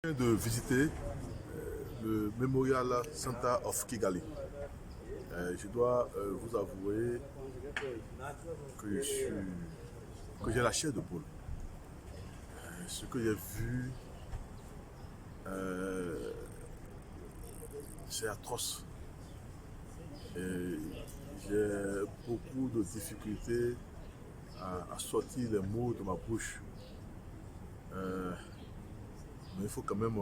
De visiter le Memorial Center of Kigali. Je dois vous avouer que j'ai la chair de poule. Ce que j'ai vu, c'est atroce. J'ai beaucoup de difficultés à sortir les mots de ma bouche. Mais il faut quand même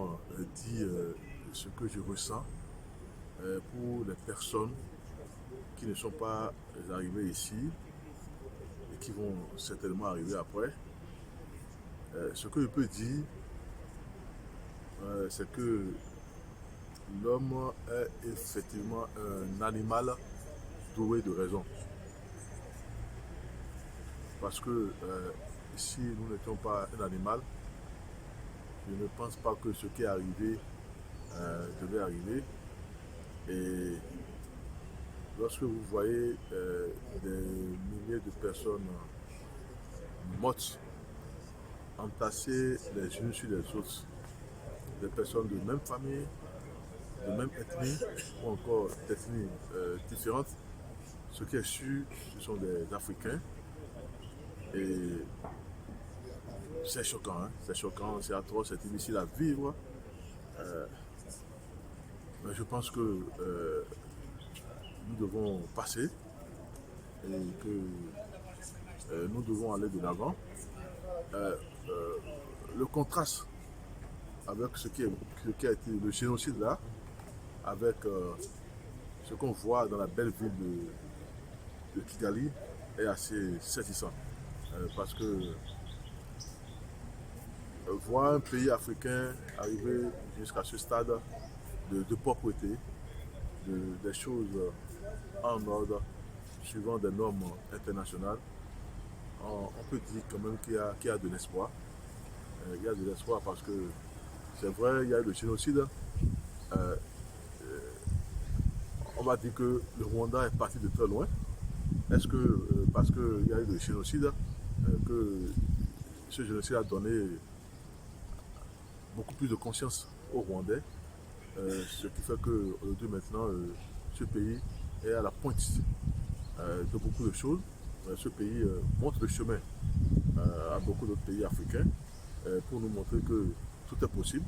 dire ce que je ressens pour les personnes qui ne sont pas arrivées ici et qui vont certainement arriver après. Ce que je peux dire, c'est que l'homme est effectivement un animal doué de raison. Parce que si nous n'étions pas un animal, je ne pense pas que ce qui est arrivé devait arriver. Et lorsque vous voyez des milliers de personnes mortes, entassées les unes sur les autres, des personnes de même famille, de même ethnie ou encore d'ethnies différentes, ce qui est sûr, ce sont des Africains. Et c'est choquant, c'est atroce, c'est difficile à vivre. Mais je pense que nous devons passer et que nous devons aller de l'avant. Le contraste avec ce qui a été le génocide là, avec ce qu'on voit dans la belle ville de Kigali est assez saisissant. Parce que voir un pays africain arriver jusqu'à ce stade de propreté, des choses en ordre, suivant des normes internationales, on peut dire quand même qu'il y a de l'espoir. Il y a de l'espoir parce que c'est vrai, il y a eu le génocide. On va dire que le Rwanda est parti de très loin. Est-ce que parce qu'il y a eu le génocide, que ce génocide a donné beaucoup plus de conscience aux Rwandais, ce qui fait qu'aujourd'hui maintenant, ce pays est à la pointe de beaucoup de choses. Ce pays montre le chemin à beaucoup d'autres pays africains pour nous montrer que tout est possible,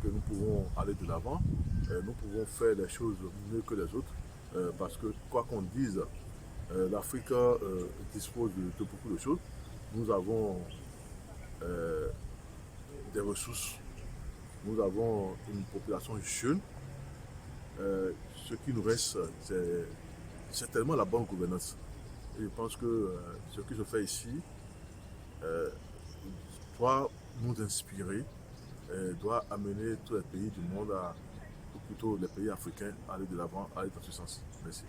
que nous pouvons aller de l'avant, nous pouvons faire les choses mieux que les autres, parce que quoi qu'on dise, l'Afrique dispose de beaucoup de choses. Nous avons des ressources, nous avons une population jeune. Ce qui nous reste, c'est tellement la bonne gouvernance. Et je pense que ce que je fais ici doit nous inspirer, doit amener tous les pays du monde, ou plutôt les pays africains, à aller de l'avant, à aller dans ce sens. Merci.